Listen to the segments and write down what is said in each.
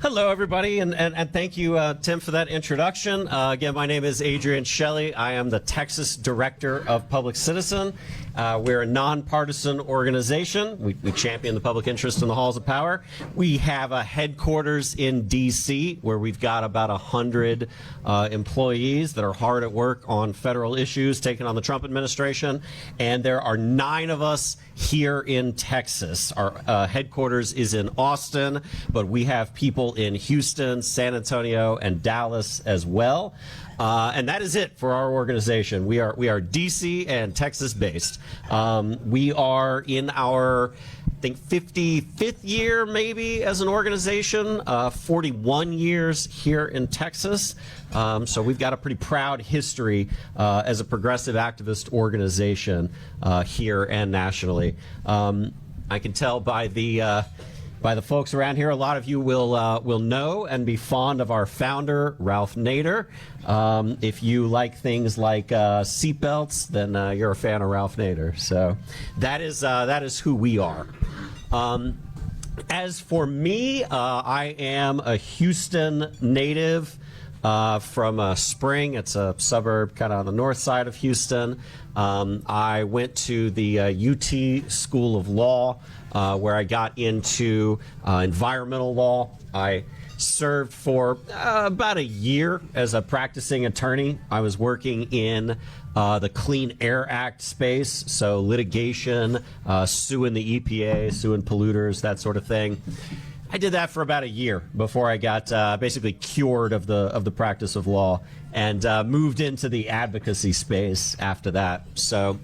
Hello, everybody, and thank you, Tim, for that introduction. Again, my name is Adrian Shelley. I am the Texas Director of Public Citizen. We're a nonpartisan organization. We champion the public interest in the halls of power. We have a headquarters in D.C. where we've got about 100 employees that are hard at work on federal issues taking on the Trump administration. And there are 9 of us here in Texas. Our headquarters is in Austin, but we have people in Houston, San Antonio, and Dallas as well. And that is it for our organization. We are DC and Texas based. We are in our, I think, 55th year maybe as an organization, 41 years here in Texas. So we've got a pretty proud history as a progressive activist organization here and nationally. I can tell by the folks around here, a lot of you will know and be fond of our founder, Ralph Nader. If you like things like seatbelts, then you're a fan of Ralph Nader. So that is who we are. As for me, I am a Houston native from Spring. It's a suburb kind of on the north side of Houston. I went to the UT School of Law, where I got into environmental law. I served for about a year as a practicing attorney. I was working in the Clean Air Act space, so litigation, suing the EPA, suing polluters, that sort of thing. I did that for about a year before I got basically cured of the practice of law and moved into the advocacy space after that. So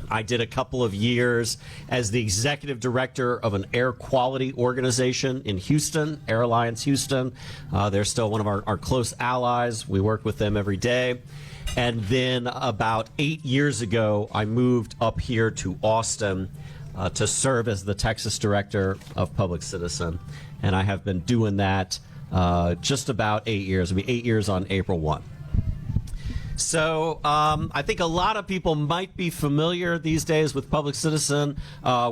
I did a couple of years as the executive director of an air quality organization in Houston, Air Alliance Houston. They're still one of our close allies. We work with them every day. And then about 8 years ago, I moved up here to Austin to serve as the Texas Director of Public Citizen. And I have been doing that just about 8 years. It'll be 8 years on April 1. So I think a lot of people might be familiar these days with Public Citizen,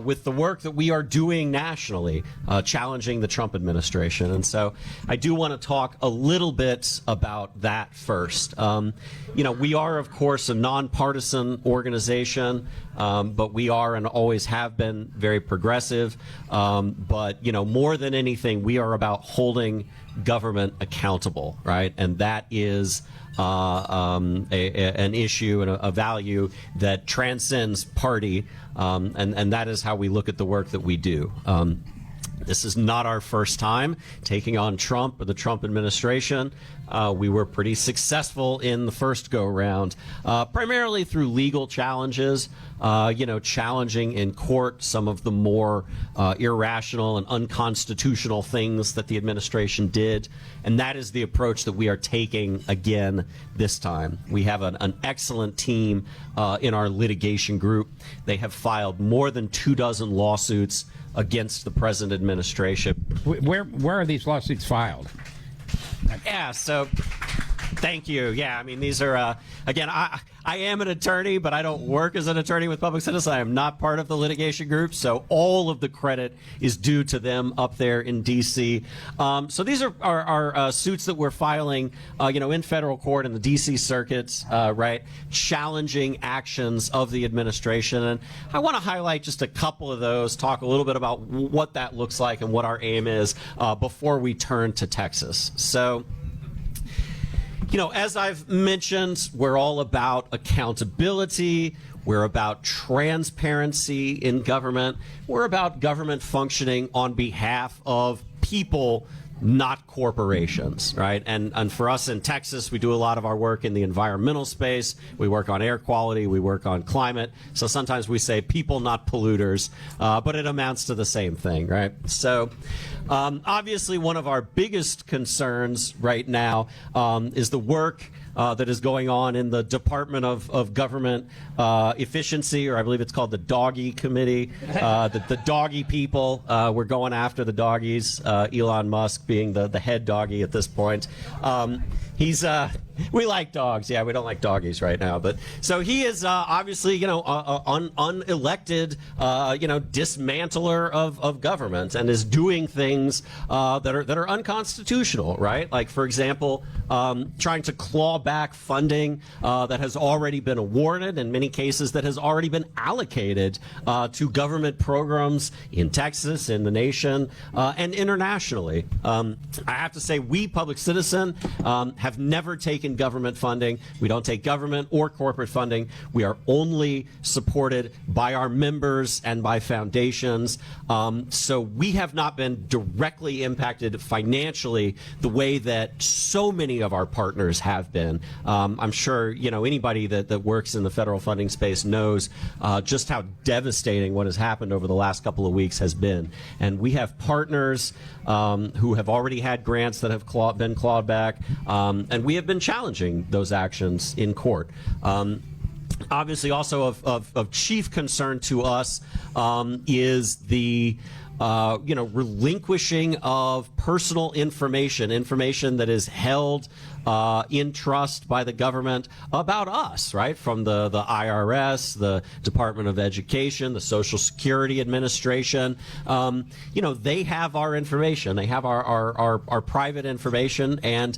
with the work that we are doing nationally, challenging the Trump administration. And so I do want to talk a little bit about that first. We are, of course, a nonpartisan organization, but we are and always have been very progressive. But more than anything, we are about holding government accountable, right? And that is an issue and a value that transcends party, and that is how we look at the work that we do. This is not our first time taking on Trump or the Trump administration. We were pretty successful in the first go-round, primarily through legal challenges, challenging in court some of the more irrational and unconstitutional things that the administration did. And that is the approach that we are taking again this time. We have an excellent team in our litigation group. They have filed more than 24 lawsuits against the present administration. Where are these lawsuits filed? Yeah, so thank you. Yeah, I mean, these are, again, I am an attorney, but I don't work as an attorney with Public Citizen. I am not part of the litigation group, so all of the credit is due to them up there in D.C. So these are suits that we're filing, in federal court in the D.C. circuits, right, challenging actions of the administration. And I want to highlight just a couple of those, talk a little bit about what that looks like and what our aim is before we turn to Texas. So, as I've mentioned, we're all about accountability. We're about transparency in government. We're about government functioning on behalf of people, not corporations, right? And for us in Texas, we do a lot of our work in the environmental space. We work on air quality. We work on climate. So sometimes we say people, not polluters, but it amounts to the same thing, right? So obviously one of our biggest concerns right now is the work that is going on in the Department of Government Efficiency, or I believe it's called the Doggy Committee. The doggy people, we're going after the doggies, Elon Musk being the head doggy at this point. He's We like dogs. Yeah, we don't like doggies right now. But so he is obviously, unelected, dismantler of government, and is doing things that are unconstitutional, right? Like, for example, trying to claw back funding that has already been awarded, in many cases that has already been allocated to government programs in Texas, in the nation, and internationally. I have to say, we, Public Citizen, have never taken government funding. We don't take government or corporate funding. We are only supported by our members and by foundations. So we have not been directly impacted financially the way that so many of our partners have been. I'm sure anybody that works in the federal funding space knows just how devastating what has happened over the last couple of weeks has been. And we have partners who have already had grants that have been clawed back, and we have been challenging those actions in court. Obviously, also of chief concern to us is the relinquishing of personal information that is held in trust by the government about us, right? From the IRS, the Department of Education, the Social Security Administration. They have our information. They have our private information, and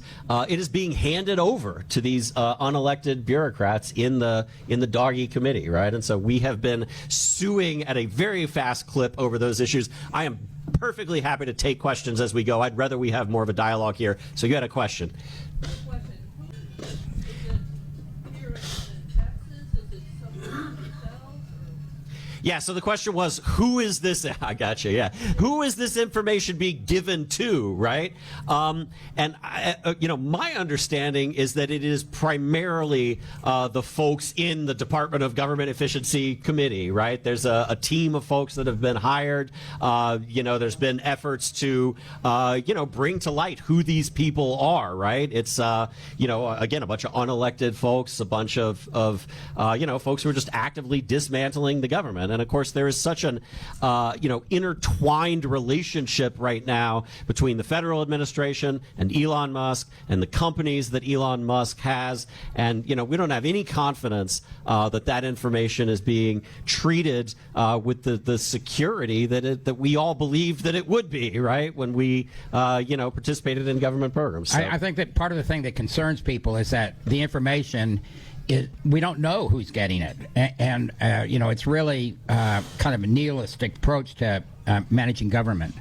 it is being handed over to these unelected bureaucrats in the doggy committee, right? And so we have been suing at a very fast clip over those issues. I am perfectly happy to take questions as we go. I'd rather we have more of a dialogue here. So you had a question. Yeah, so the question was, who is this? I gotcha, yeah. Who is this information being given to, right? My understanding is that it is primarily the folks in the Department of Government Efficiency Committee, right? There's a team of folks that have been hired. There's been efforts to, bring to light who these people are, right? It's, again, a bunch of unelected folks, a bunch of folks who are just actively dismantling the government. And of course, there is such an, intertwined relationship right now between the federal administration and Elon Musk and the companies that Elon Musk has. And, we don't have any confidence that information is being treated with the security that we all believed that it would be, right, when we, participated in government programs. So. I think that part of the thing that concerns people is that the information we don't know who's getting it, and it's really kind of a nihilistic approach to managing government.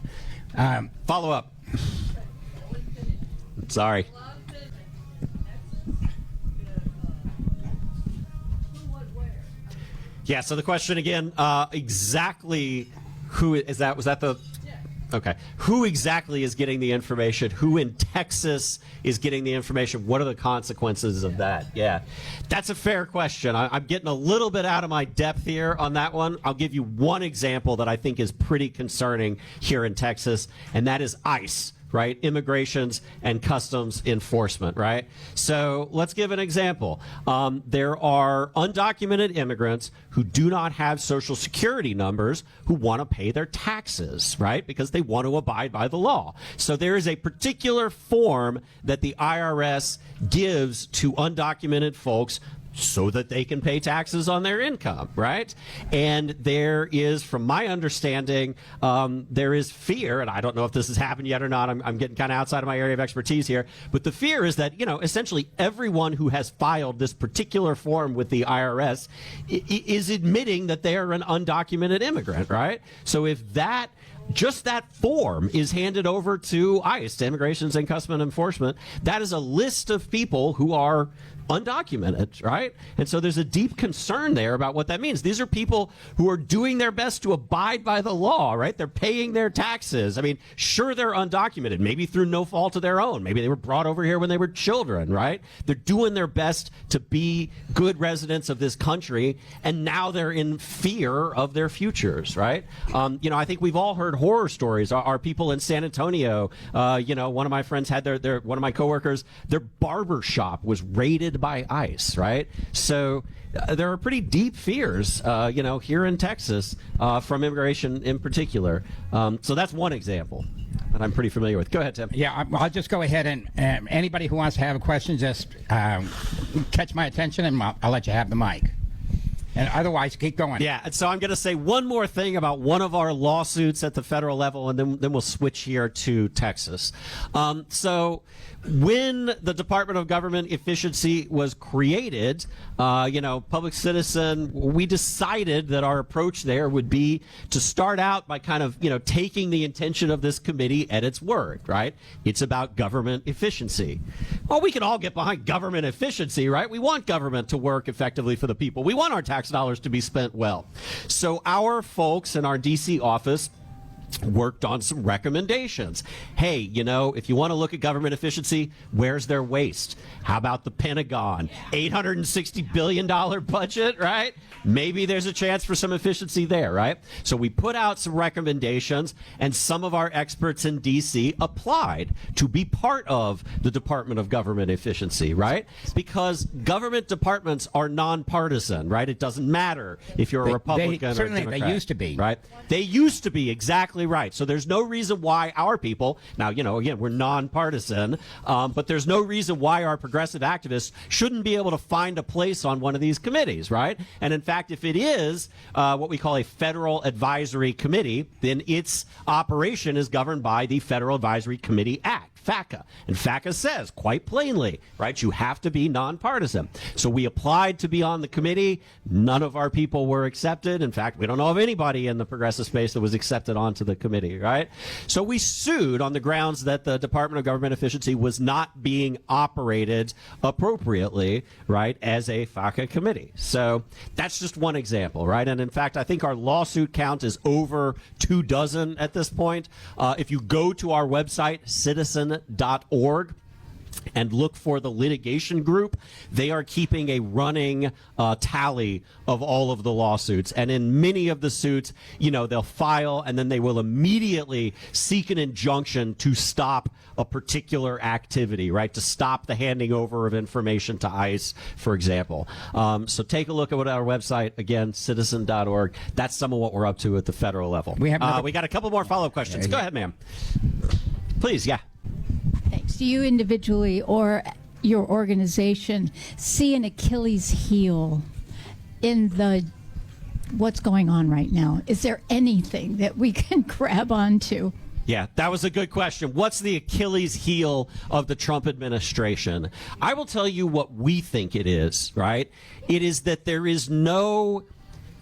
Follow up. Sorry. Yeah. So the question again, exactly who is that? Was that the? Okay. Who exactly is getting the information? Who in Texas is getting the information? What are the consequences of that? Yeah. That's a fair question. I'm getting a little bit out of my depth here on that one. I'll give you one example that I think is pretty concerning here in Texas, and that is ICE. Right? Immigrations and Customs Enforcement, right? So let's give an example. There are undocumented immigrants who do not have Social Security numbers who want to pay their taxes, right? Because they want to abide by the law. So there is a particular form that the IRS gives to undocumented folks so that they can pay taxes on their income, right? And there is, from my understanding, there is fear, and I don't know if this has happened yet or not. I'm getting kind of outside of my area of expertise here, but the fear is that, essentially everyone who has filed this particular form with the IRS is admitting that they are an undocumented immigrant, right? So if just that form is handed over to ICE, to Immigrations and Customs Enforcement, that is a list of people who are undocumented, right? And so there's a deep concern there about what that means. These are people who are doing their best to abide by the law, right? They're paying their taxes. I mean, sure, they're undocumented, maybe through no fault of their own. Maybe they were brought over here when they were children, right? They're doing their best to be good residents of this country, and now they're in fear of their futures, right? I think we've all heard horror stories. Our people in San Antonio, one of my friends had one of my coworkers, their barber shop was raided by ICE, right? So there are pretty deep fears, here in Texas from immigration in particular. So that's one example. that I'm pretty familiar with. Go ahead, Tim. Yeah, I'll just go ahead and anybody who wants to have a question, just catch my attention, and I'll let you have the mic. And otherwise, keep going. Yeah, and so I'm going to say one more thing about one of our lawsuits at the federal level, and then we'll switch here to Texas. So when the Department of Government Efficiency was created, Public Citizen, we decided that our approach there would be to start out by kind of, taking the intention of this committee at its word, right? It's about government efficiency. Well, we can all get behind government efficiency, right? We want government to work effectively for the people. We want our tax dollars to be spent well. So our folks in our D.C. office worked on some recommendations. Hey, if you want to look at government efficiency, where's their waste? How about the Pentagon? $860 billion budget, right? Maybe there's a chance for some efficiency there, right? So we put out some recommendations, and some of our experts in D.C. applied to be part of the Department of Government Efficiency, right? Because government departments are nonpartisan, right? It doesn't matter if you're a Republican or certainly Democrat. they used to be. Right? They used to be, exactly right. So there's no reason why our people, now, again, we're nonpartisan, but there's no reason why our progressive activists shouldn't be able to find a place on one of these committees, right? And in fact, if it is what we call a Federal Advisory Committee, then its operation is governed by the Federal Advisory Committee Act. FACA. And FACA says quite plainly, right, you have to be nonpartisan. So we applied to be on the committee. None of our people were accepted. In fact, we don't know of anybody in the progressive space that was accepted onto the committee, right? So we sued on the grounds that the Department of Government Efficiency was not being operated appropriately, right, as a FACA committee. So that's just one example, right? And in fact, I think our lawsuit count is over 24 at this point. If you go to our website, citizen.org, and look for the litigation group, they are keeping a running tally of all of the lawsuits. And in many of the suits, they'll file and then they will immediately seek an injunction to stop a particular activity, right? To stop the handing over of information to ICE, for example. So take a look at our website, again, citizen.org. That's some of what we're up to at the federal level. We got a couple more follow-up questions. Go ahead, ma'am. Please, yeah. Thanks. Do you individually or your organization see an Achilles heel in what's going on right now? Is there anything that we can grab onto? Yeah, that was a good question. What's the Achilles heel of the Trump administration? I will tell you what we think it is, right? It is that there is no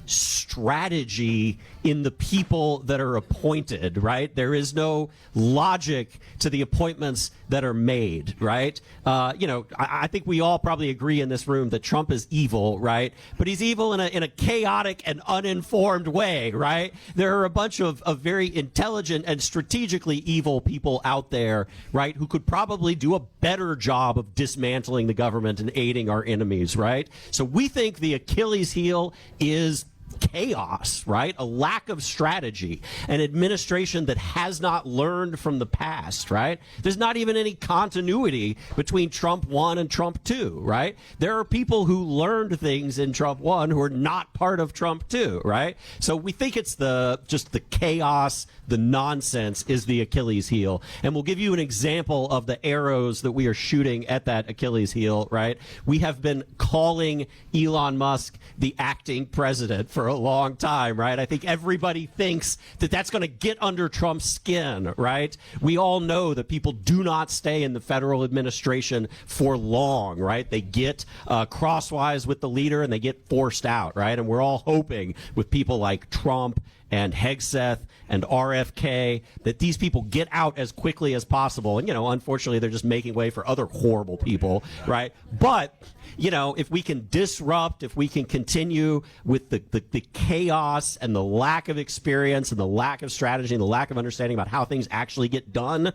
strategy in the people that are appointed, right? There is no logic to the appointments that are made, right? I think we all probably agree in this room that Trump is evil, right? But he's evil in a chaotic and uninformed way, right? There are a bunch of very intelligent and strategically evil people out there, right, who could probably do a better job of dismantling the government and aiding our enemies, right? So we think the Achilles heel is chaos, right? A lack of strategy, an administration that has not learned from the past, right? There's not even any continuity between Trump 1 and Trump 2, right? There are people who learned things in Trump 1 who are not part of Trump 2, right? So we think it's just the chaos, the nonsense is the Achilles heel. And we'll give you an example of the arrows that we are shooting at that Achilles heel, right? We have been calling Elon Musk the acting president for a long time, right? I think everybody thinks that that's going to get under Trump's skin, right? We all know that people do not stay in the federal administration for long, right? They get crosswise with the leader and they get forced out, right? And we're all hoping with people like Trump and Hegseth and RFK that these people get out as quickly as possible. And, unfortunately, they're just making way for other horrible people, right? But, if we can disrupt, if we can continue with the chaos and the lack of experience and the lack of strategy and the lack of understanding about how things actually get done,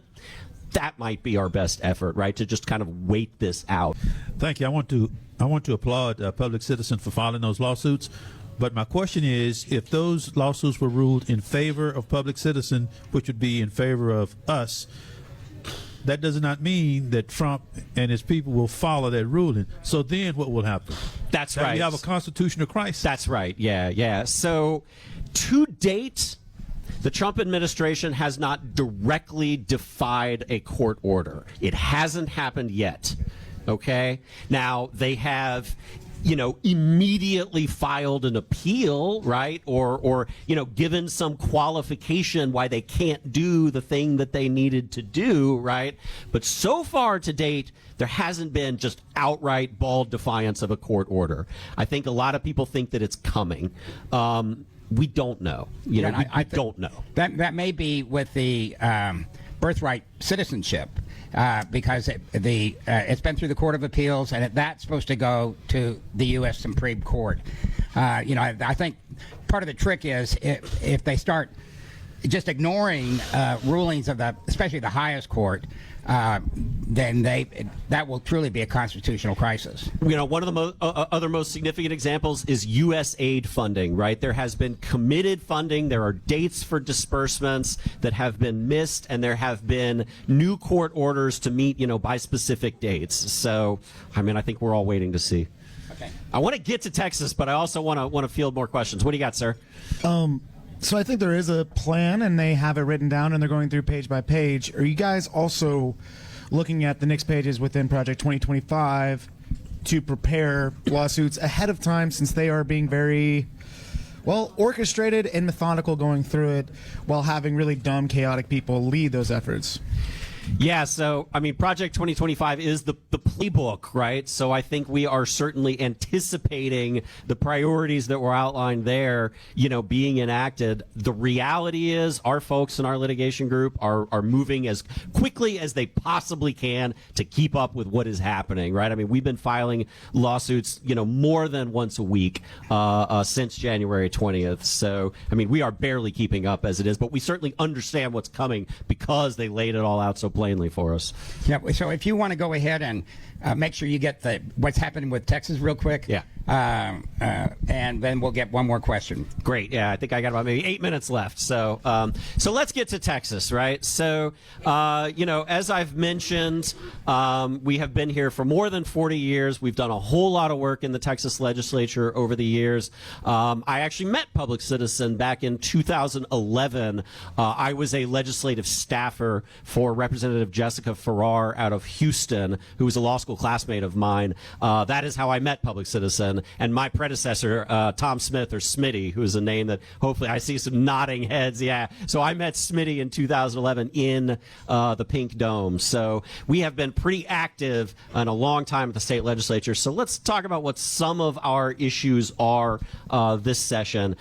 that might be our best effort, right? To just kind of wait this out. Thank you. I want to applaud Public Citizen for filing those lawsuits. But my question is, if those lawsuits were ruled in favor of Public Citizen, which would be in favor of us, that does not mean that Trump and his people will follow that ruling. So then what will happen? That's that right. We have a constitutional crisis. That's right. Yeah. So to date, The Trump administration has not directly defied a court order. It hasn't happened yet. Okay? Now, they have, immediately filed an appeal, right? Or given some qualification why they can't do the thing that they needed to do, right? But so far to date, there hasn't been just outright bald defiance of a court order. I think a lot of people think that it's coming. We don't know. I don't know. That may be with the birthright citizenship. Because it's been through the Court of Appeals, and that's supposed to go to the U.S. Supreme Court. I think part of the trick is if they start just ignoring rulings of especially the highest court, then that will truly be a constitutional crisis. One of the other most significant examples is U.S. aid funding, right? There has been committed funding. There are dates for disbursements that have been missed, and there have been new court orders to meet, by specific dates. So, I think we're all waiting to see. Okay. I want to get to Texas, but I also want to field more questions. What do you got, sir? So I think there is a plan, and they have it written down, and they're going through page by page. Are you guys also looking at the next pages within Project 2025 to prepare lawsuits ahead of time, since they are being very, orchestrated and methodical going through it, while having really dumb, chaotic people lead those efforts? Yeah, so, Project 2025 is the playbook, right? So I think we are certainly anticipating the priorities that were outlined there, being enacted. The reality is our folks in our litigation group are moving as quickly as they possibly can to keep up with what is happening, right? We've been filing lawsuits, more than once a week since January 20th. So, we are barely keeping up as it is, but we certainly understand what's coming because they laid it all out so plainly for us. Yeah. So if you want to go ahead and make sure you get what's happening with Texas real quick. Yeah. And then we'll get one more question. Great. Yeah, I think I got about maybe 8 minutes left. So, so let's get to Texas, right? So, as I've mentioned, we have been here for more than 40 years. We've done a whole lot of work in the Texas legislature over the years. I actually met Public Citizen back in 2011. I was a legislative staffer for Representative Jessica Farrar out of Houston, who was a law school classmate of mine. That is how I met Public Citizen. And my predecessor, Tom Smith, or Smitty, who is a name that hopefully I see some nodding heads. Yeah. So I met Smitty in 2011 in the Pink Dome. So we have been pretty active in a long time at the state legislature. So let's talk about what some of our issues are this session.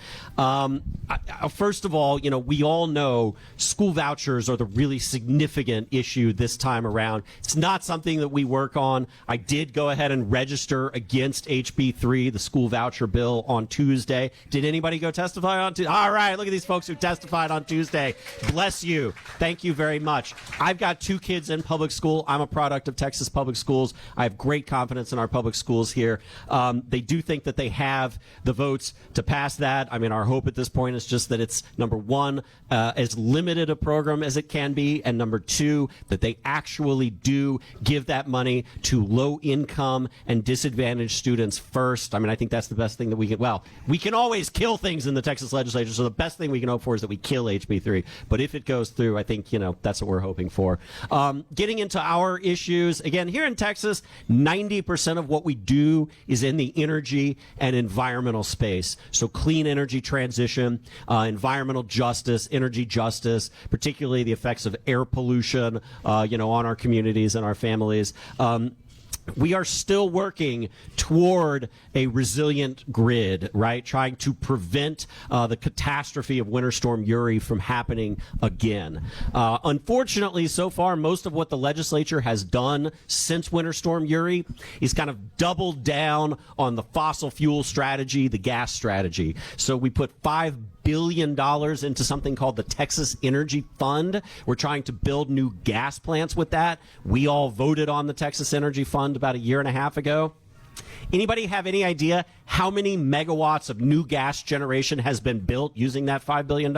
First of all, we all know school vouchers are the really significant issue this time around. It's not something that we work on. I did go ahead and register against HB3, the school voucher bill, on Tuesday. Did anybody go testify on Tuesday? All right, look at these folks who testified on Tuesday. Bless you. Thank you very much. I've got 2 kids in public school. I'm a product of Texas public schools. I have great confidence in our public schools here. They do think that they have the votes to pass that. Our hope at this point is just that it's, number one, as limited a program as it can be, and number 2, that they actually do give that money to low-income and disadvantaged students first. I think that's the best thing that we can. Well, we can always kill things in the Texas legislature, so the best thing we can hope for is that we kill HB3. But if it goes through, I think, that's what we're hoping for. Getting into our issues, again, here in Texas, 90% of what we do is in the energy and environmental space. So clean energy transition, environmental justice, energy justice, particularly the effects of air pollution, on our communities and our families. We are still working toward a resilient grid, right? Trying to prevent the catastrophe of Winter Storm Uri from happening again. Unfortunately, so far, most of what the legislature has done since Winter Storm Uri is kind of doubled down on the fossil fuel strategy, the gas strategy. So we put $5 billion into something called the Texas Energy Fund. We're trying to build new gas plants with that. We all voted on the Texas Energy Fund about a year and a half ago. Anybody have any idea how many megawatts of new gas generation has been built using that $5 billion?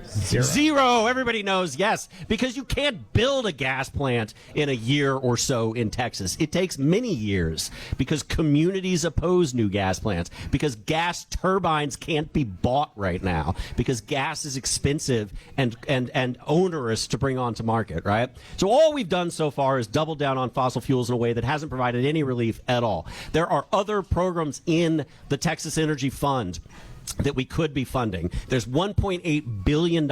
Zero. Everybody knows, yes, because you can't build a gas plant in a year or so in Texas. It takes many years because communities oppose new gas plants, because gas turbines can't be bought right now, because gas is expensive and onerous to bring onto market, right? So all we've done so far is double down on fossil fuels in a way that hasn't provided any relief at all. There are other programs in the Texas Energy Fund that we could be funding. There's $1.8 billion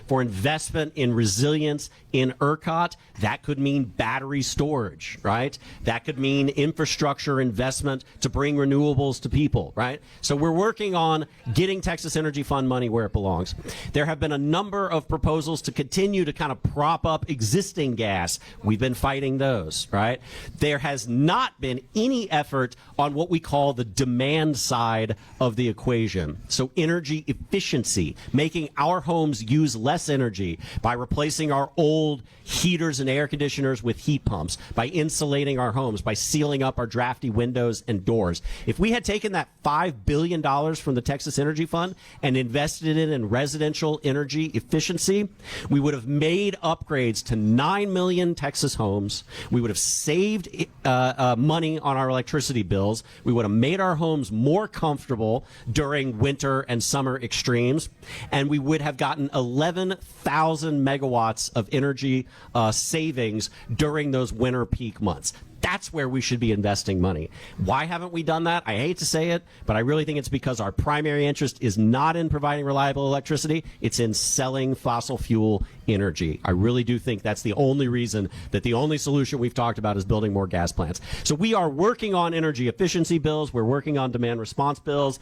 for investment in resilience in ERCOT. That could mean battery storage, right? That could mean infrastructure investment to bring renewables to people, right? So we're working on getting Texas Energy Fund money where it belongs. There have been a number of proposals to continue to kind of prop up existing gas. We've been fighting those, right? There has not been any effort on what we call the demand side of the equation. So energy efficiency, making our homes use less energy by replacing our old heaters and air conditioners with heat pumps, by insulating our homes, by sealing up our drafty windows and doors. If we had taken that $5 billion from the Texas Energy Fund and invested it in residential energy efficiency, we would have made upgrades to 9 million Texas homes. We would have saved money on our electricity bills. We would have made our homes more comfortable during winter and summer extremes, and we would have gotten 11,000 megawatts of energy savings during those winter peak months. That's where we should be investing money. Why haven't we done that? I hate to say it, but I really think it's because our primary interest is not in providing reliable electricity. It's in selling fossil fuel energy. I really do think that's the only reason that the only solution we've talked about is building more gas plants. So we are working on energy efficiency bills. We're working on demand response bills.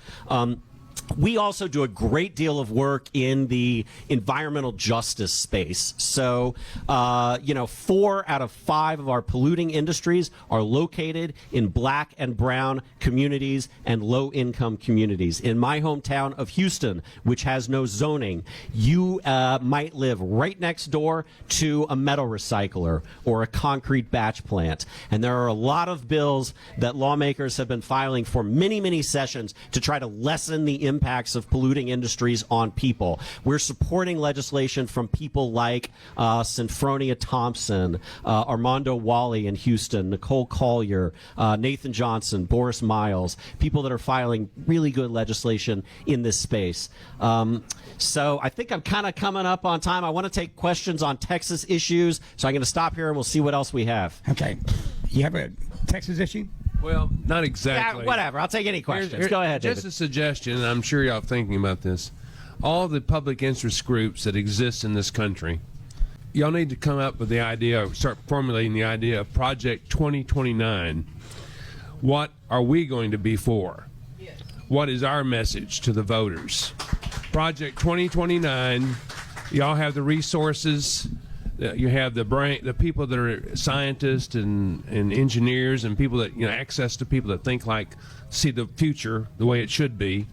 We also do a great deal of work in the environmental justice space. So, 4 out of 5 of our polluting industries are located in black and brown communities and low-income communities. In my hometown of Houston, which has no zoning, you might live right next door to a metal recycler or a concrete batch plant. And there are a lot of bills that lawmakers have been filing for many, many sessions to try to lessen the impacts of polluting industries on people. We're supporting legislation from people like Sinfronia Thompson, Armando Wally in Houston, Nicole Collier, Nathan Johnson, Boris Miles, people that are filing really good legislation in this space. So I think I'm kind of coming up on time. I want to take questions on Texas issues, so I'm going to stop here and we'll see what else we have. Okay. You have a Texas issue? Well, not exactly. Yeah, whatever. I'll take any questions. Go ahead, Just David. a suggestion, and I'm sure y'all are thinking about this. All the public interest groups that exist in this country, y'all need to come up with the idea, start formulating the idea of Project 2029. What are we going to be for? What is our message to the voters? Project 2029, y'all have the resources. You have the brain, the people that are scientists and engineers and people that, access to people that think like, see the future the way it should be.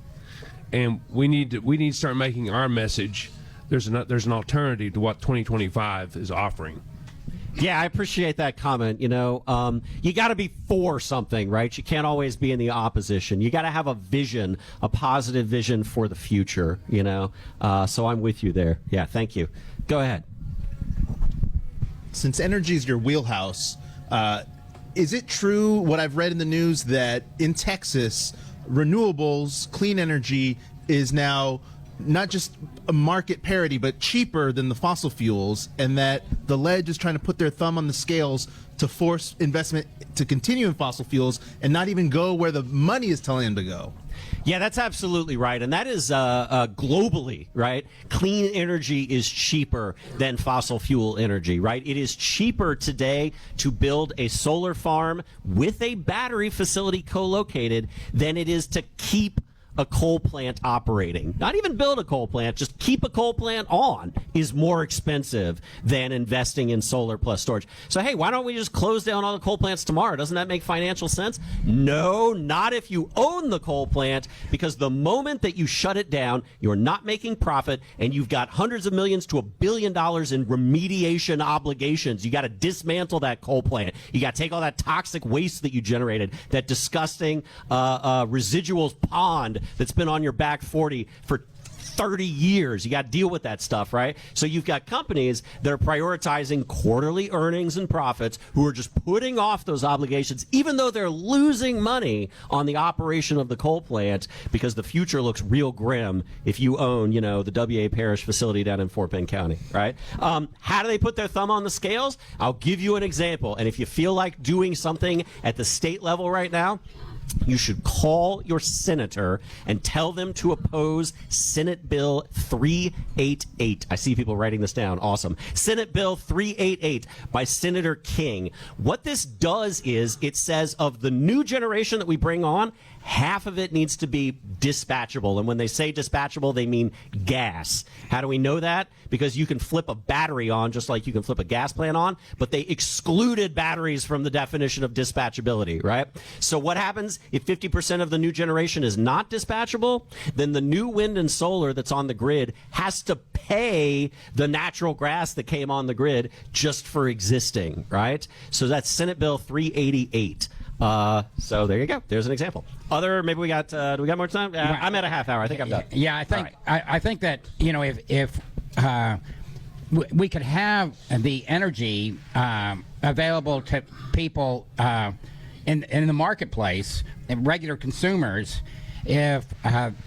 And we need to start making our message. There's an alternative to what 2025 is offering. Yeah, I appreciate that comment. You got to be for something, right? You can't always be in the opposition. You got to have a vision, a positive vision for the future, So I'm with you there. Yeah, thank you. Go ahead. Since energy is your wheelhouse, is it true what I've read in the news that in Texas, renewables, clean energy is now not just a market parity, but cheaper than the fossil fuels, and that the ledge is trying to put their thumb on the scales to force investment to continue in fossil fuels and not even go where the money is telling them to go? Yeah, that's absolutely right. And that is globally, right? Clean energy is cheaper than fossil fuel energy, right? It is cheaper today to build a solar farm with a battery facility co-located than it is to keep a coal plant operating. Not even build a coal plant, just keep a coal plant on is more expensive than investing in solar plus storage. So, hey, why don't we just close down all the coal plants tomorrow? Doesn't that make financial sense? No, not if you own the coal plant, because the moment that you shut it down, you're not making profit, and you've got hundreds of millions to $1 billion in remediation obligations. You got to dismantle that coal plant. You got to take all that toxic waste that you generated, that disgusting residuals pond that's been on your back 40 for 30 years. You got to deal with that stuff, right? So you've got companies that are prioritizing quarterly earnings and profits who are just putting off those obligations, even though they're losing money on the operation of the coal plant, because the future looks real grim if you own, the W.A. Parish facility down in Fort Bend County, right? How do they put their thumb on the scales? I'll give you an example. And if you feel like doing something at the state level right now, you should call your senator and tell them to oppose Senate Bill 388. I see people writing this down. Awesome. Senate Bill 388 by Senator King. What this does is it says of the new generation that we bring on, half of it needs to be dispatchable. And when they say dispatchable, they mean gas. How do we know that? Because you can flip a battery on just like you can flip a gas plant on, but they excluded batteries from the definition of dispatchability, right? So what happens if 50% of the new generation is not dispatchable? Then the new wind and solar that's on the grid has to pay the natural gas that came on the grid just for existing, right? So that's Senate Bill 388. So there you go. There's an example. Maybe we got, do we got more time? I'm at a half hour. I think I'm done. Yeah, I think, All right. I think that, if we could have the energy available to people in the marketplace, and regular consumers, if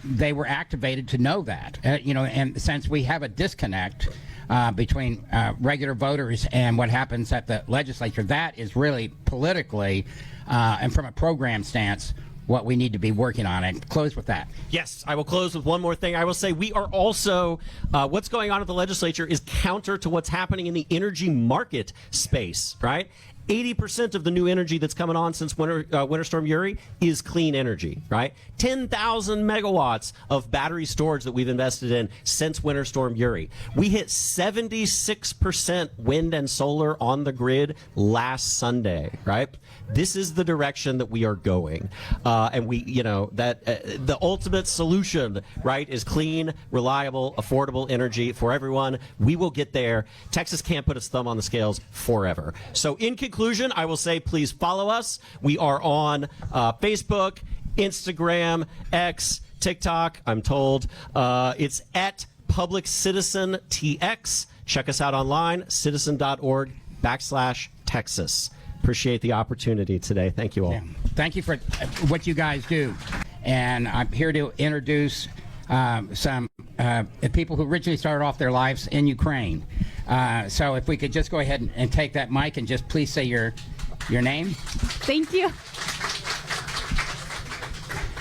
they were activated to know that, and since we have a disconnect between regular voters and what happens at the legislature, that is really politically and from a program stance what we need to be working on. And close with that. Yes, I will close with one more thing. I will say we are also, what's going on at the legislature is counter to what's happening in the energy market space, right? 80% of the new energy that's coming on since Winter Storm Uri is clean energy, right? 10,000 megawatts of battery storage that we've invested in since Winter Storm Uri. We hit 76% wind and solar on the grid last Sunday, right? This is the direction that we are going. And we, the ultimate solution, right, is clean, reliable, affordable energy for everyone. We will get there. Texas can't put its thumb on the scales forever. So in conclusion, I will say please follow us. We are on Facebook, Instagram, X, TikTok, I'm told. It's at Public Citizen TX. Check us out online, citizen.org/Texas. Appreciate the opportunity today. Thank you all. Yeah. Thank you for what you guys do. And I'm here to introduce some people who originally started off their lives in Ukraine. So if we could just go ahead and take that mic and just please say your name. Thank you.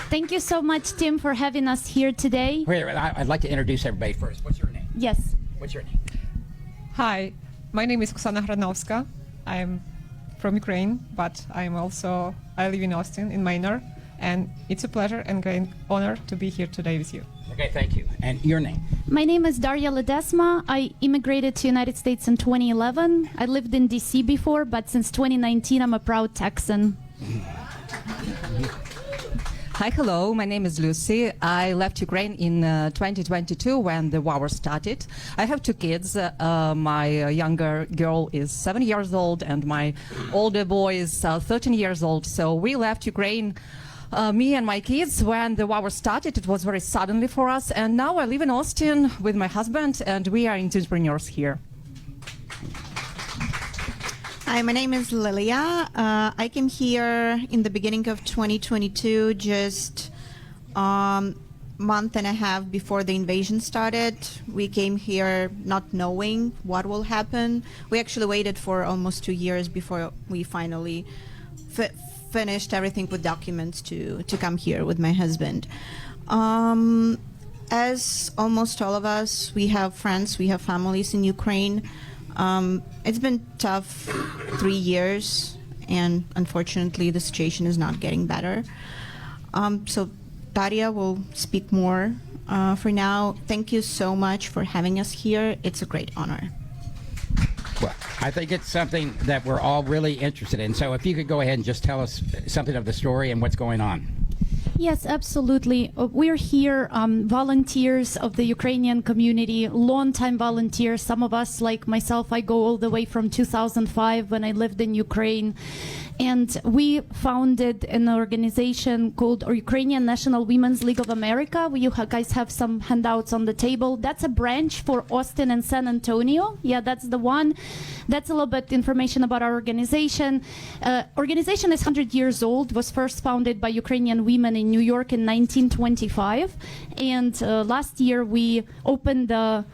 Thank you so much, Tim, for having us here today. Wait, I'd like to introduce everybody first. What's your name? Yes. What's your name? Hi, my name is Oksana Hranovska. I'm from Ukraine, but I live in Austin, in Manor, and it's a pleasure and great honor to be here today with you. Okay, thank you. And your name? My name is Daria Ledesma. I immigrated to United States in 2011. I lived in DC before, but since 2019, I'm a proud Texan. Hi, hello. My name is Lucy. I left Ukraine in 2022 when the war started. I have two kids. My younger girl is 7 years old and my older boy is 13 years old. So we left Ukraine, me and my kids, when the war started. It was very suddenly for us. And now I live in Austin with my husband and we are entrepreneurs here. Hi, my name is Lilia. I came here in the beginning of 2022, just month and a half before the invasion started. We came here not knowing what will happen. We actually waited for almost 2 years before we finally finished everything with documents to come here with my husband. As almost all of us, we have friends, we have families in Ukraine. It's been tough 3 years, and unfortunately the situation is not getting better. So Daria will speak more for now. Thank you so much for having us here. It's a great honor. Well, I think it's something that we're all really interested in. So if you could go ahead and just tell us something of the story and what's going on. Yes, absolutely. We're here, volunteers of the Ukrainian community, long-time volunteers. Some of us, like myself, I go all the way from 2005 when I lived in Ukraine. And we founded an organization called Ukrainian National Women's League of America. You guys have some handouts on the table. That's a branch for Austin and San Antonio. Yeah, that's the one. That's a little bit information about our organization. Organization is 100 years old, was first founded by Ukrainian women in New York in 1925. And last year we opened a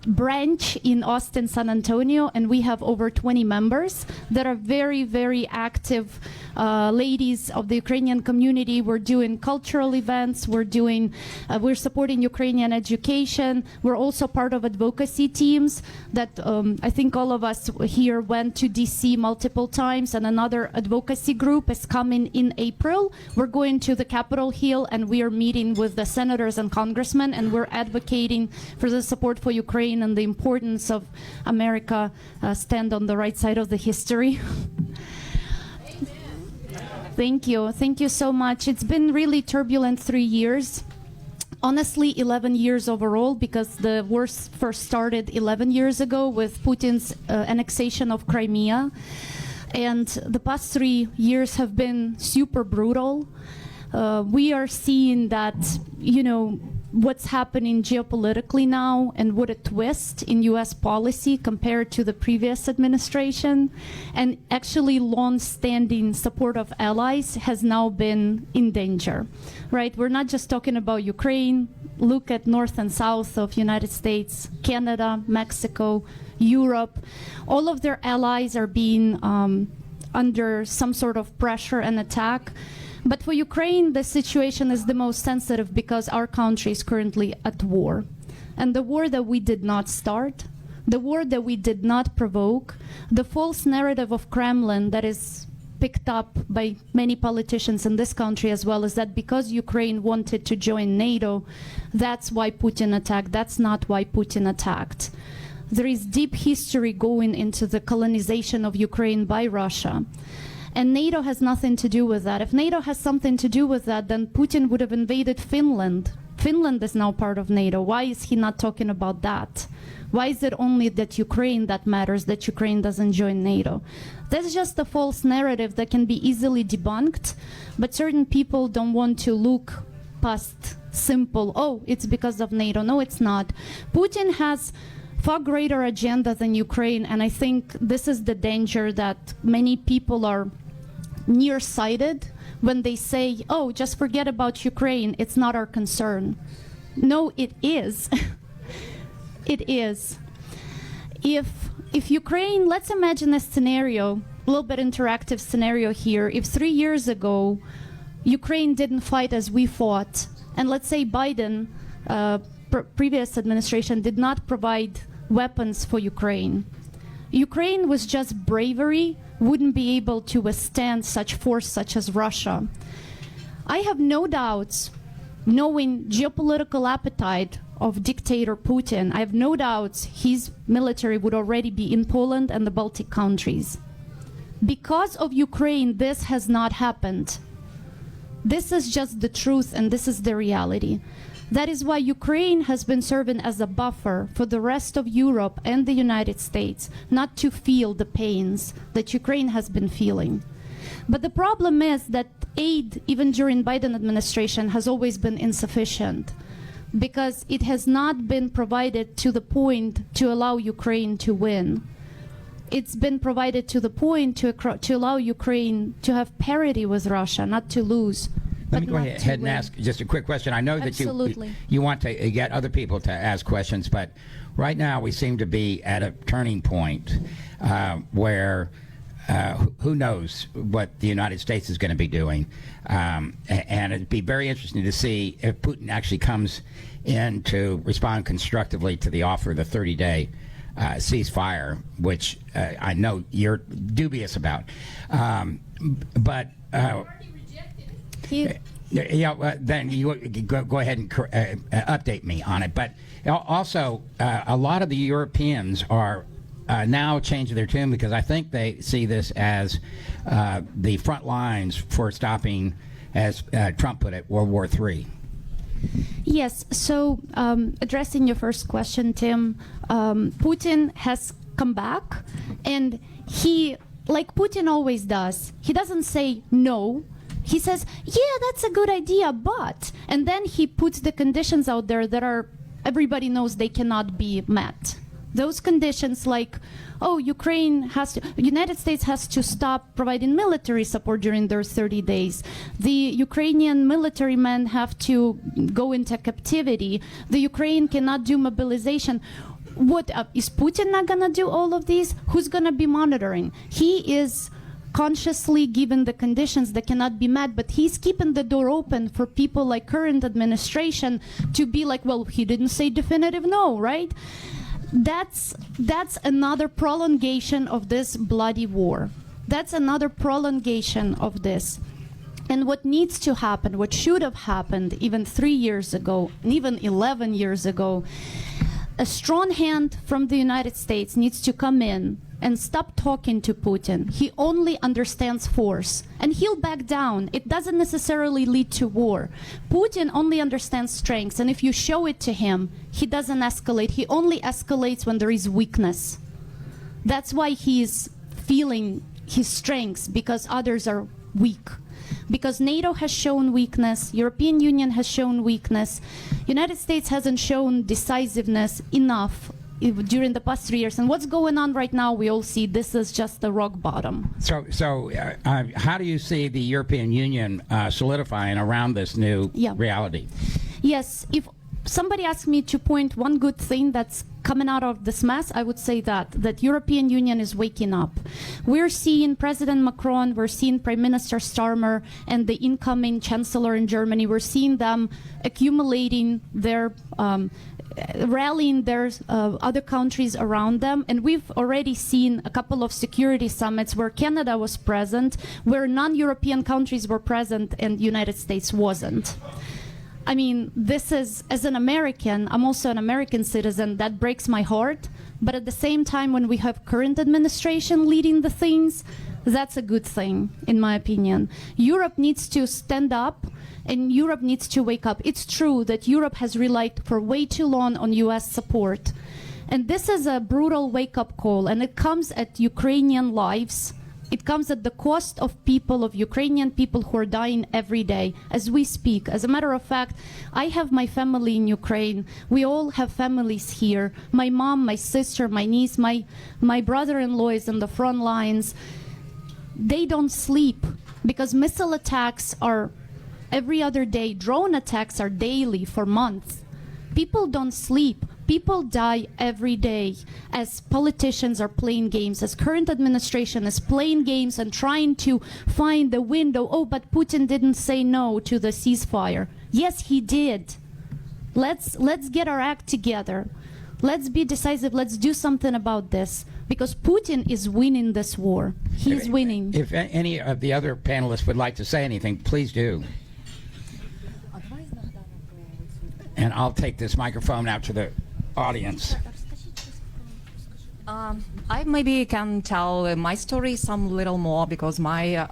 branch in Austin, San Antonio, and we have over 20 members that are very, very active ladies of the Ukrainian community. We're doing cultural events. We're supporting Ukrainian education. We're also part of advocacy teams that I think all of us here went to DC multiple times, and another advocacy group is coming in April. We're going to the Capitol Hill, and we are meeting with the senators and congressmen, and we're advocating for the support for Ukraine and the importance of America stand on the right side of the history. Thank you. Thank you so much. It's been really turbulent 3 years. Honestly, 11 years overall, because the war first started 11 years ago with Putin's annexation of Crimea. And the past 3 years have been super brutal. We are seeing that, what's happening geopolitically now and what a twist in U.S. policy compared to the previous administration. And actually long-standing support of allies has now been in danger, right? We're not just talking about Ukraine. Look at north and south of United States, Canada, Mexico, Europe. All of their allies are being under some sort of pressure and attack. But for Ukraine, the situation is the most sensitive because our country is currently at war. And the war that we did not start, the war that we did not provoke, the false narrative of Kremlin that is picked up by many politicians in this country as well, is that because Ukraine wanted to join NATO, that's why Putin attacked. That's not why Putin attacked. There is deep history going into the colonization of Ukraine by Russia. And NATO has nothing to do with that. If NATO has something to do with that, then Putin would have invaded Finland. Finland is now part of NATO. Why is he not talking about that? Why is it only that Ukraine that matters, that Ukraine doesn't join NATO? That's just a false narrative that can be easily debunked, but certain people don't want to look past simple, oh, it's because of NATO. No, it's not. Putin has far greater agenda than Ukraine, and I think this is the danger that many people are nearsighted when they say, oh, just forget about Ukraine, it's not our concern. No, it is. It is. If Ukraine, let's imagine a scenario, a little bit interactive scenario here. If 3 years ago, Ukraine didn't fight as we fought, and let's say Biden, previous administration, did not provide weapons for Ukraine. Ukraine was just bravery, wouldn't be able to withstand such force such as Russia. I have no doubts, knowing geopolitical appetite of dictator Putin, I have no doubts his military would already be in Poland and the Baltic countries. Because of Ukraine, this has not happened. This is just the truth, and this is the reality. That is why Ukraine has been serving as a buffer for the rest of Europe and the United States, not to feel the pains that Ukraine has been feeling. But the problem is that aid, even during Biden administration, has always been insufficient because it has not been provided to the point to allow Ukraine to win. It's been provided to the point to allow Ukraine to have parity with Russia, not to lose. Let me go ahead and ask just a quick question. I know that you want to get other people to ask questions, but right now we seem to be at a turning point where who knows what the United States is going to be doing. And it'd be very interesting to see if Putin actually comes in to respond constructively to the offer of the 30-day ceasefire, which I know you're dubious about. Then you go ahead and update me on it. But also, a lot of the Europeans are now changing their tune because I think they see this as the front lines for stopping as Trump put it, World War III. Yes. So, addressing your first question, Tim, Putin has come back, and he, like Putin always does, he doesn't say no. He says, yeah, that's a good idea, but, and then he puts the conditions out there that are, everybody knows they cannot be met. Those conditions like, oh, United States has to stop providing military support during their 30 days. The Ukrainian military men have to go into captivity. The Ukraine cannot do mobilization. What is Putin not gonna do all of these? Who's gonna be monitoring? He is consciously given the conditions that cannot be met, but he's keeping the door open for people like current administration to be like, well, he didn't say definitive no, right? That's another prolongation of this bloody war. That's another prolongation of this. And what needs to happen, what should have happened even 3 years ago, and even 11 years ago, a strong hand from the United States needs to come in and stop talking to Putin. He only understands force, and he'll back down. It doesn't necessarily lead to war. Putin only understands strengths, and if you show it to him, he doesn't escalate. He only escalates when there is weakness. That's why he's feeling his strengths, because others are weak. Because NATO has shown weakness, European Union has shown weakness, United States hasn't shown decisiveness enough during the past 3 years. And what's going on right now, we all see this is just the rock bottom. So how do you see the European Union solidifying around this new reality? Yes, if somebody asked me to point one good thing that's coming out of this mess, I would say that European Union is waking up. We're seeing President Macron, we're seeing Prime Minister Starmer and the incoming Chancellor in Germany, we're seeing them accumulating their rallying their other countries around them, and we've already seen a couple of security summits where Canada was present, where non-European countries were present and the United States wasn't. I mean, this is, as an American, I'm also an American citizen, that breaks my heart, but at the same time, when we have current administration leading the things, that's a good thing, in my opinion. Europe needs to stand up, and Europe needs to wake up. It's true that Europe has relied for way too long on US support. And this is a brutal wake-up call, and it comes at Ukrainian lives. It comes at the cost of people, of Ukrainian people who are dying every day as we speak. As a matter of fact, I have my family in Ukraine. We all have families here. My mom, my sister, my niece, my brother-in-law is on the front lines. They don't sleep because missile attacks are every other day. Drone attacks are daily for months. People don't sleep. People die every day as politicians are playing games, as current administration is playing games and trying to find the window. Oh, but Putin didn't say no to the ceasefire. Yes, he did. Let's get our act together. Let's be decisive. Let's do something about this, because Putin is winning this war. He's winning. If any of the other panelists would like to say anything, please do. And I'll take this microphone out to the audience. I maybe can tell my story some little more, because my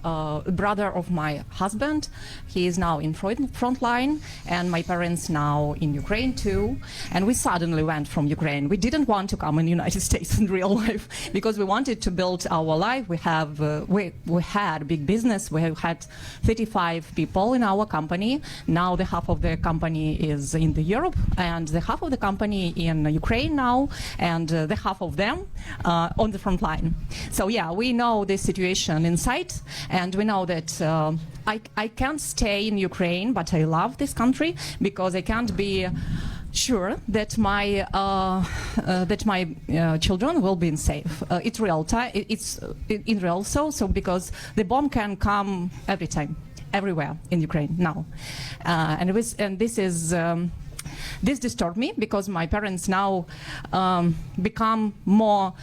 brother of my husband, he is now in front line, and my parents now in Ukraine too. And we suddenly went from Ukraine. We didn't want to come in the United States in real life because we wanted to build our life. We have we had big business. We have had 35 people in our company. Now the half of the company is in the Europe, and the half of the company in Ukraine now, and the half of them on the front line. So yeah, we know the situation inside, and we know that I can't stay in Ukraine, but I love this country because I can't be sure that my children will be safe. It's real time. It's in real so because the bomb can come every time, everywhere in Ukraine now, this disturbed me because my parents now become more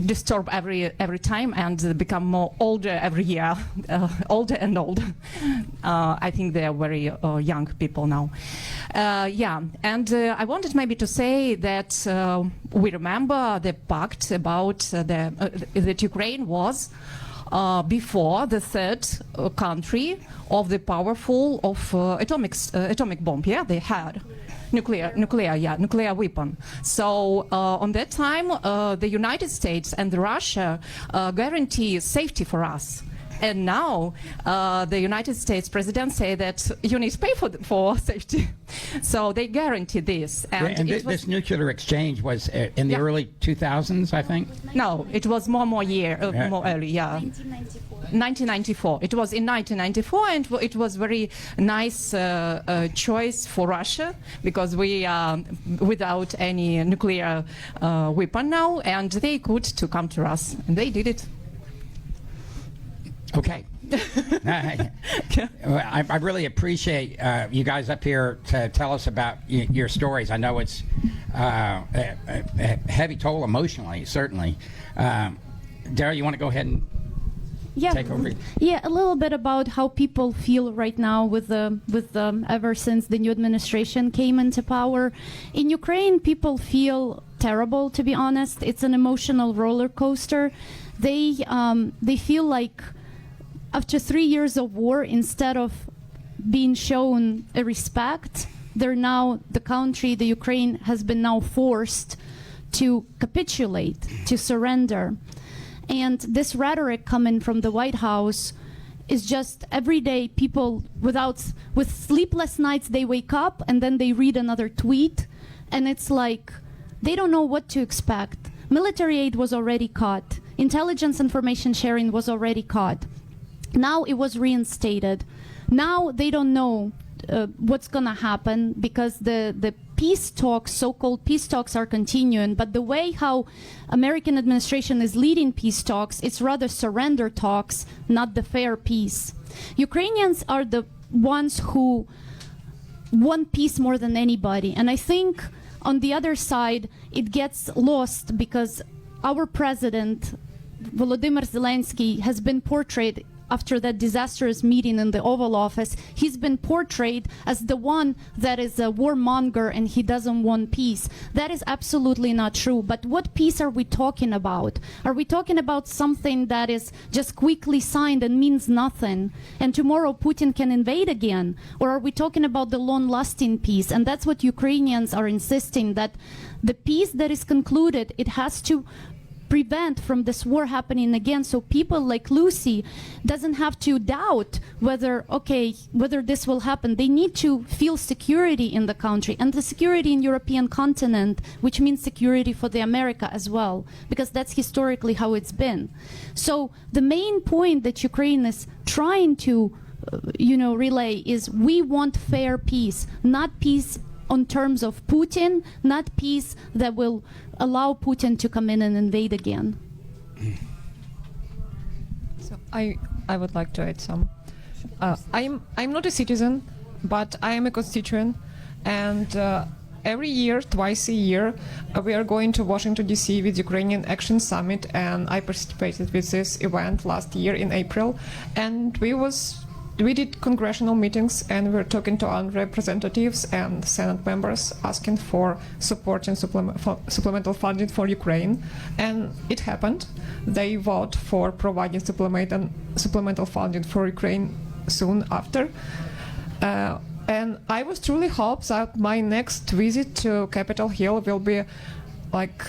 disturbed every time and become more older every year, older and older. I think they are very young people now. Yeah, and I wanted maybe to say that we remember the pact about that Ukraine was before the third country of the powerful of atomic bomb. Yeah, they had nuclear weapon. So on that time, the United States and Russia guarantee safety for us. And now the United States president say that you need to pay for safety. So they guarantee this. And this nuclear exchange was in the early 2000s, I think? No, it was more early, yeah. 1994. It was in 1994, and it was very nice choice for Russia, because we are without any nuclear weapon now, and they could to come to us, and they did it. Okay. I really appreciate you guys up here to tell us about your stories. I know it's a heavy toll emotionally, certainly. Daryl, you want to go ahead and take over? Yeah, a little bit about how people feel right now with the ever since the new administration came into power. In Ukraine, people feel terrible, to be honest. It's an emotional roller coaster. They feel like after 3 years of war, instead of being shown a respect, the country, the Ukraine, has been now forced to capitulate, to surrender. And this rhetoric coming from the White House is just every day people with sleepless nights, they wake up and then they read another tweet, and it's like they don't know what to expect. Military aid was already cut. Intelligence information sharing was already cut. Now it was reinstated. Now they don't know what's going to happen, because the peace talks, so-called peace talks, are continuing. But the way how American administration is leading peace talks, it's rather surrender talks, not the fair peace. Ukrainians are the ones who want peace more than anybody. And I think on the other side, it gets lost because our president, Volodymyr Zelensky, has been portrayed after that disastrous meeting in the Oval Office. He's been portrayed as the one that is a warmonger and he doesn't want peace. That is absolutely not true. But what peace are we talking about? Are we talking about something that is just quickly signed and means nothing, and tomorrow Putin can invade again? Or are we talking about the long-lasting peace? And that's what Ukrainians are insisting, that the peace that is concluded, it has to prevent from this war happening again, so people like Lucy doesn't have to doubt whether this will happen. They need to feel security in the country, and the security in European continent, which means security for the America as well, because that's historically how it's been. So the main point that Ukraine is trying to relay is we want fair peace, not peace on terms of Putin, not peace that will allow Putin to come in and invade again. So I would like to add some. I'm not a citizen, but I am a constituent, and every year, twice a year, we are going to Washington D.C. with Ukrainian Action Summit, and I participated with this event last year in April, and we did congressional meetings, and we were talking to our representatives and Senate members, asking for support and supplemental funding for Ukraine. And it happened. They vote for providing supplemental funding for Ukraine soon after. And I was truly hopes that my next visit to Capitol Hill will be like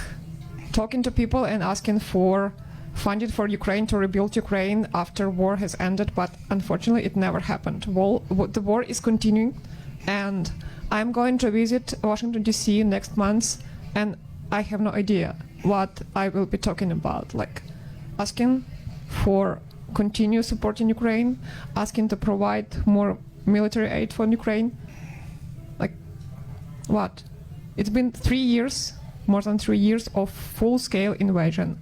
talking to people and asking for funded for Ukraine to rebuild Ukraine after war has ended, but unfortunately it never happened. The war is continuing, and I'm going to visit Washington D.C. next month, and I have no idea what I will be talking about, like asking for continued support in Ukraine, asking to provide more military aid for Ukraine. Like what? It's been 3 years, more than 3 years of full-scale invasion.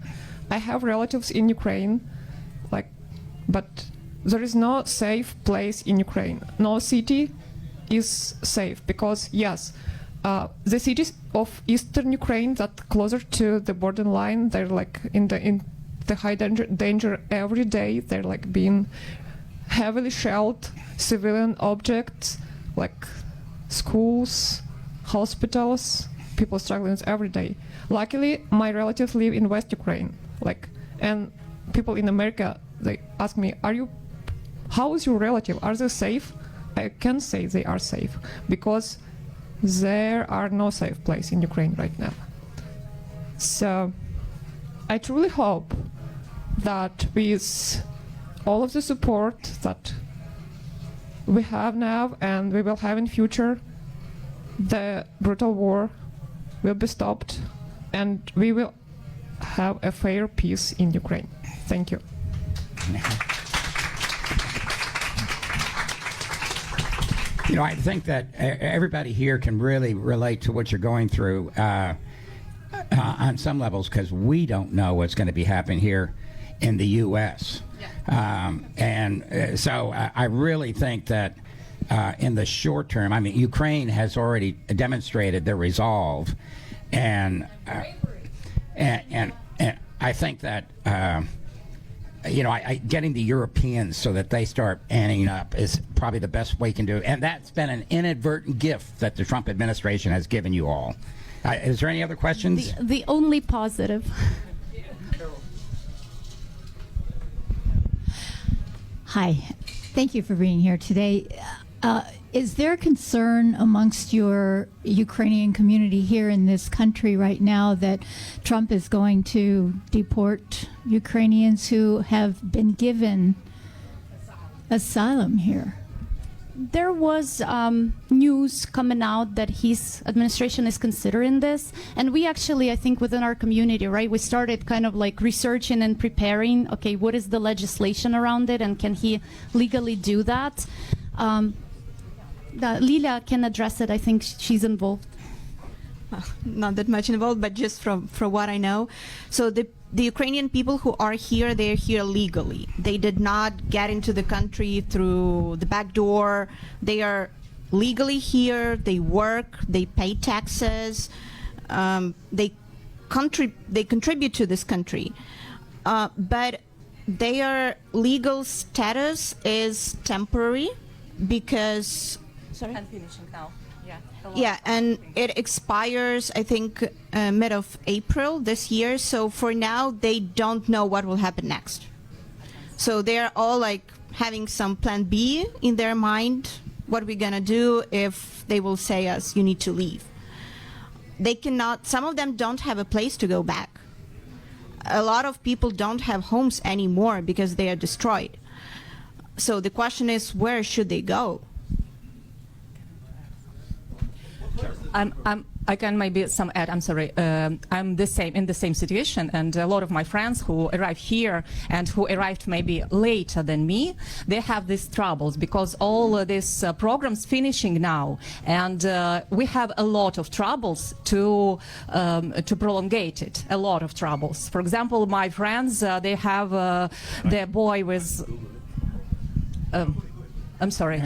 I have relatives in Ukraine, but there is no safe place in Ukraine. No city is safe because, yes, the cities of eastern Ukraine that closer to the borderline, they're like in the high danger every day. They're like being heavily shelled, civilian objects like schools, hospitals, people struggling every day. Luckily, my relatives live in West Ukraine. And people in America, they ask me, how is your relative? Are they safe? I can say they are safe because there are no safe place in Ukraine right now. So I truly hope that with all of the support that we have now and we will have in future, the brutal war will be stopped and we will have a fair peace in Ukraine. Thank you. You know, I think that everybody here can really relate to what you're going through on some levels, because we don't know what's going to be happening here in the U.S. So I really think that in the short term, I mean, Ukraine has already demonstrated their resolve, and I think that you know, getting the Europeans so that they start anting up is probably the best way you can do it. And that's been an inadvertent gift that the Trump administration has given you all. Is there any other questions? The only positive. Hi, thank you for being here today. Is there concern amongst your Ukrainian community here in this country right now that Trump is going to deport Ukrainians who have been given asylum here? There was news coming out that his administration is considering this, and we actually, I think, within our community, right, we started kind of like researching and preparing, okay, what is the legislation around it, and can he legally do that? Lilia can address it. I think she's involved. Well, not that much involved, but just from what I know. So the Ukrainian people who are here, they're here legally. They did not get into the country through the back door. They are legally here. They work. They pay taxes. They contribute to this country. But their legal status is temporary because... Sorry? I'm finishing now. Yeah, and it expires, I think, mid of April this year. So for now, they don't know what will happen next. So they're all like having some plan B in their mind. What we're gonna do if they will say us, you need to leave. They cannot. Some of them don't have a place to go back. A lot of people don't have homes anymore because they are destroyed. So the question is, where should they go? I can maybe some add. I'm sorry. I'm in the same situation, and a lot of my friends who arrived here and who arrived maybe later than me, they have these troubles because all these programs finishing now, and we have a lot of troubles to prolongate it. A lot of troubles. For example, my friends, they have their boy with. I'm sorry.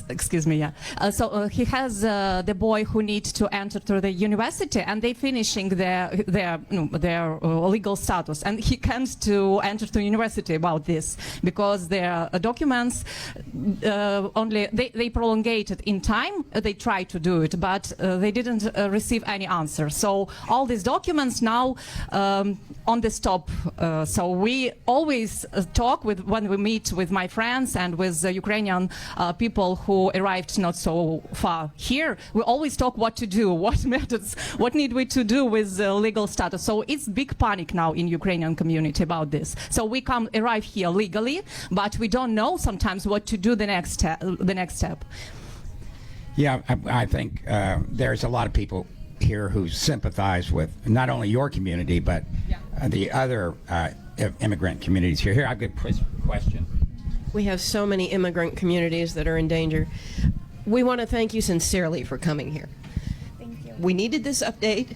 Excuse me. Yeah. So he has the boy who needs to enter to the university, and they finishing their legal status, and he can't to enter to university about this because their documents only they prolongated in time. They tried to do it, but they didn't receive any answer. So all these documents now on the stop. So we always talk when we meet with my friends and with Ukrainian people who arrived not so far here. We always talk what to do, what methods, what need we to do with legal status. So it's big panic now in Ukrainian community about this. So we arrive here legally, but we don't know sometimes what to do the next step. Yeah, I think there's a lot of people here who sympathize with not only your community, but the other immigrant communities here. Here, I've got a question. We have so many immigrant communities that are in danger. We want to thank you sincerely for coming here. Thank you. We needed this update.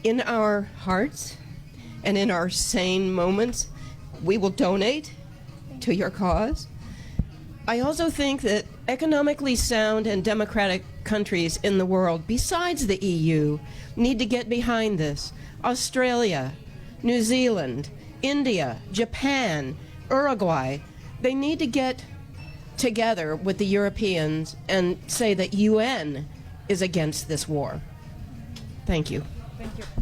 In our hearts and in our sane moments, we will donate to your cause. I also think that economically sound and democratic countries in the world, besides the EU, need to get behind this. Australia, New Zealand, India, Japan, Uruguay, they need to get together with the Europeans and say that UN is against this war. Thank you.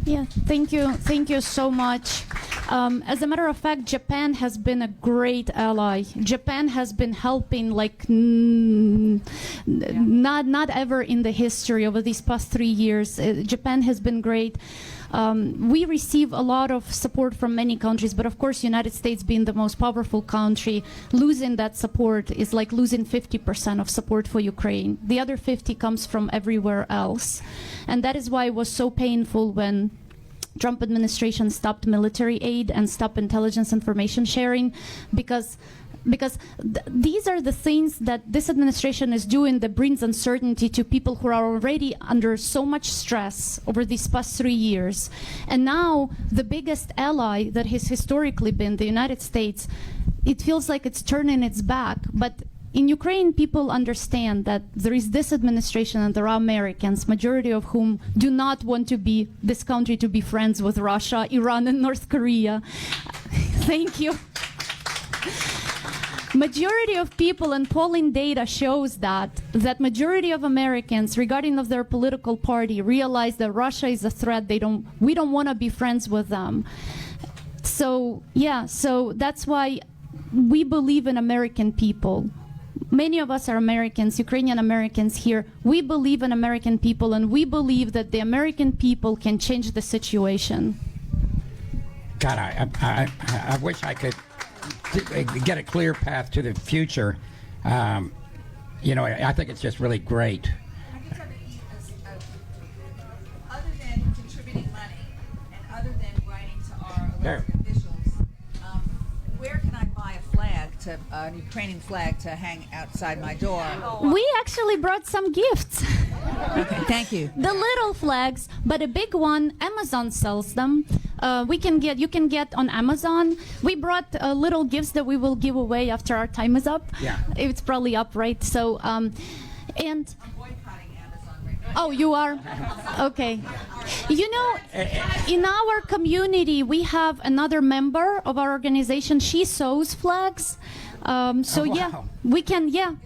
Yeah, thank you so much. As a matter of fact, Japan has been a great ally. Japan has been helping like not ever in the history over these past 3 years. Japan has been great. We receive a lot of support from many countries, but of course, United States being the most powerful country, losing that support is like losing 50% of support for Ukraine. The other 50 comes from everywhere else. And that is why it was so painful when Trump administration stopped military aid and stopped intelligence information sharing, because these are the things that this administration is doing that brings uncertainty to people who are already under so much stress over these past 3 years. And now the biggest ally that has historically been the United States, it feels like it's turning its back. But in Ukraine, people understand that there is this administration and there are Americans, majority of whom do not want to be this country to be friends with Russia, Iran, and North Korea. Thank you. Majority of people, and polling data shows that majority of Americans, regarding of their political party, realize that Russia is a threat. We don't want to be friends with them. So yeah, so that's why we believe in American people. Many of us are Americans, Ukrainian Americans here. We believe in American people, and we believe that the American people can change the situation. God, I wish I could get a clear path to the future. You know, I think it's just really great. Other than contributing money and other than writing to our elected officials, where can I buy a flag, an Ukrainian flag, to hang outside my door? We actually brought some gifts. Okay, thank you. The little flags, but a big one, Amazon sells them. You can get on Amazon. We brought little gifts that we will give away after our time is up. Yeah. It's probably up, right? So, and... I'm boycotting Amazon right now. Oh, you are? Okay. You know, in our community, we have another member of our organization. She sews flags. So, yeah, we can, yeah.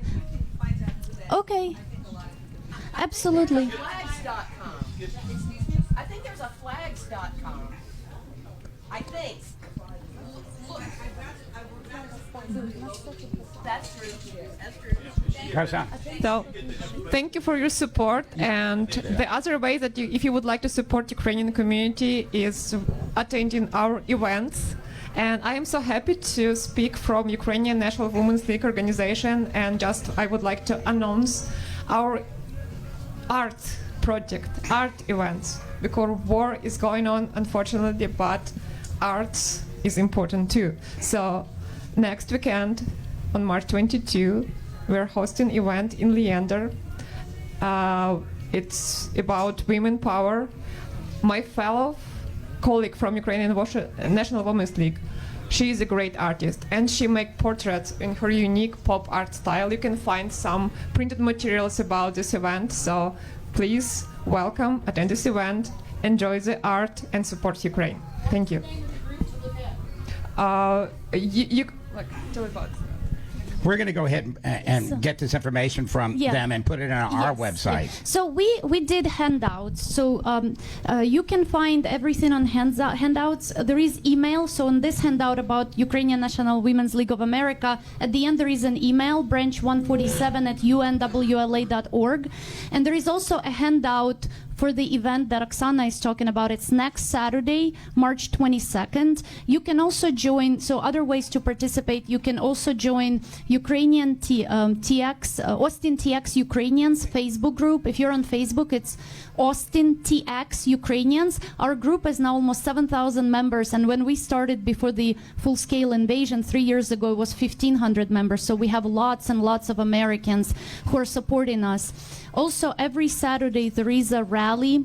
Okay. Absolutely. Flags.com. I think there's a flags.com. I think. Look, that's true. That's true. So, thank you for your support. And the other way that if you would like to support Ukrainian community is attending our events. And I am so happy to speak from Ukrainian National Women's League organization. And I would like to announce our art project, art events, because war is going on, unfortunately, but art is important too. So next weekend, on March 22, we're hosting an event in Leander. It's about women power. My fellow colleague from Ukrainian National Women's League, she is a great artist, and she makes portraits in her unique pop art style. You can find some printed materials about this event, so please welcome, attend this event, enjoy the art, and support Ukraine. Thank you. Tell me about. We're going to go ahead and get this information from them and put it on our website. Yeah. So we did handouts. So you can find everything on handouts. There is email. So on this handout about Ukrainian National Women's League of America, at the end there is an email, branch147@unwla.org. And there is also a handout for the event that Oksana is talking about. It's next Saturday, March 22nd. You can also join, so other ways to participate, you can also join Ukrainian TX, Austin TX Ukrainians Facebook group. If you're on Facebook, it's Austin TX Ukrainians. Our group is now almost 7,000 members, and when we started before the full-scale invasion 3 years ago, it was 1,500 members. So we have lots and lots of Americans who are supporting us. Also, every Saturday there is a rally.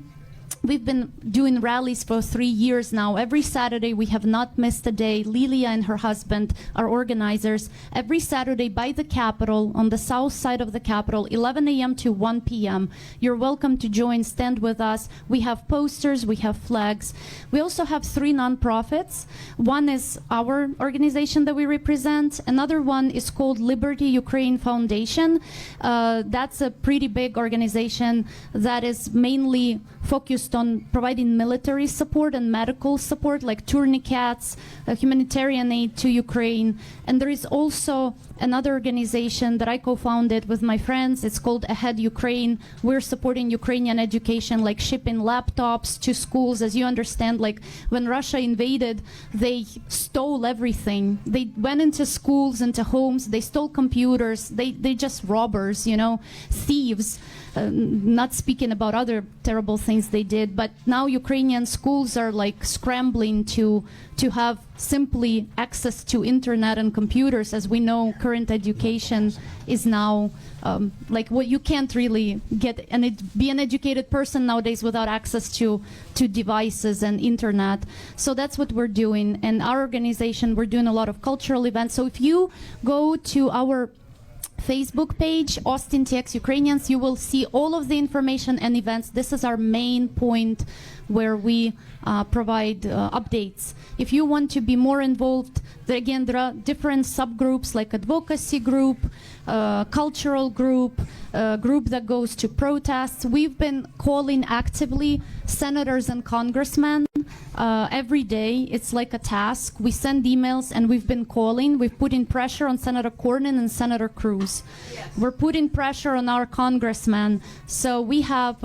We've been doing rallies for 3 years now. Every Saturday, we have not missed a day. Lilia and her husband are organizers. Every Saturday by the Capitol, on the south side of the Capitol, 11 a.m. to 1 p.m. You're welcome to join, stand with us. We have posters, we have flags. We also have 3 nonprofits. One is our organization that we represent. Another one is called Liberty Ukraine Foundation. That's a pretty big organization that is mainly focused focused on providing military support and medical support, like tourniquets, humanitarian aid to Ukraine. And there is also another organization that I co-founded with my friends. It's called Ahead Ukraine. We're supporting Ukrainian education, like shipping laptops to schools. As you understand, like when Russia invaded, they stole everything. They went into schools, into homes, they stole computers. They just robbers, you know, thieves. Not speaking about other terrible things they did, but now Ukrainian schools are like scrambling to have simply access to internet and computers. As we know, current education is now like what you can't really get and be an educated person nowadays without access to devices and internet. So that's what we're doing. And our organization, we're doing a lot of cultural events. So if you go to our Facebook page, Austin TX Ukrainians, you will see all of the information and events. This is our main point where we provide updates. If you want to be more involved, again, there are different subgroups like advocacy group, cultural group, group that goes to protests. We've been calling actively senators and congressmen every day. It's like a task. We send emails and we've been calling. We've put in pressure on Senator Cornyn and Senator Cruz. Yes. We're putting pressure on our congressmen. So we have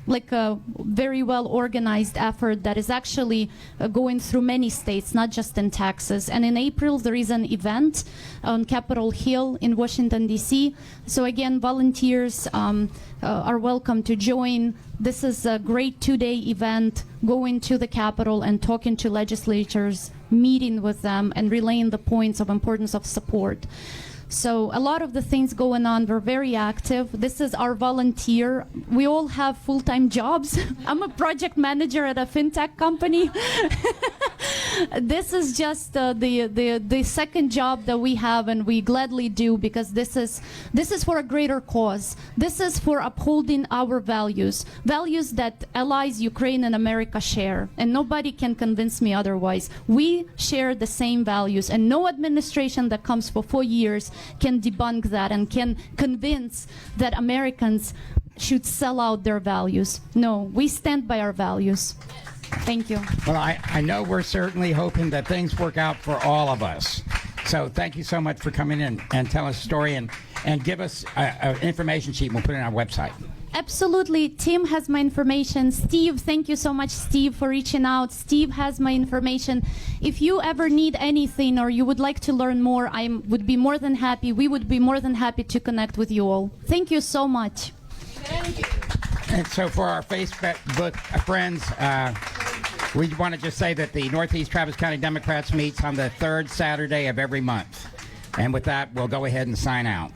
like a very well organized effort that is actually going through many states, not just in Texas. And in April, there is an event on Capitol Hill in Washington, D.C. So again, volunteers are welcome to join. This is a great two-day event, going to the Capitol and talking to legislators, meeting with them, and relaying the points of importance of support. So a lot of the things going on, we're very active. This is our volunteer. We all have full-time jobs. I'm a project manager at a fintech company. This is just the second job that we have, and we gladly do, because this is for a greater cause. This is for upholding our values that allies Ukraine and America share, and nobody can convince me otherwise. We share the same values, and no administration that comes for 4 years can debunk that and can convince that Americans should sell out their values. No, we stand by our values. Thank you. Well, I know we're certainly hoping that things work out for all of us. So thank you so much for coming in and tell us a story and give us an information sheet. We'll put it on our website. Absolutely. Tim has my information. Steve, thank you so much, Steve, for reaching out. Steve has my information. If you ever need anything or you would like to learn more, we would be more than happy to connect with you all. Thank you so much. Thank you. And so for our Facebook friends, we want to just say that the Northeast Travis County Democrats meets on the third Saturday of every month. And with that, we'll go ahead and sign out.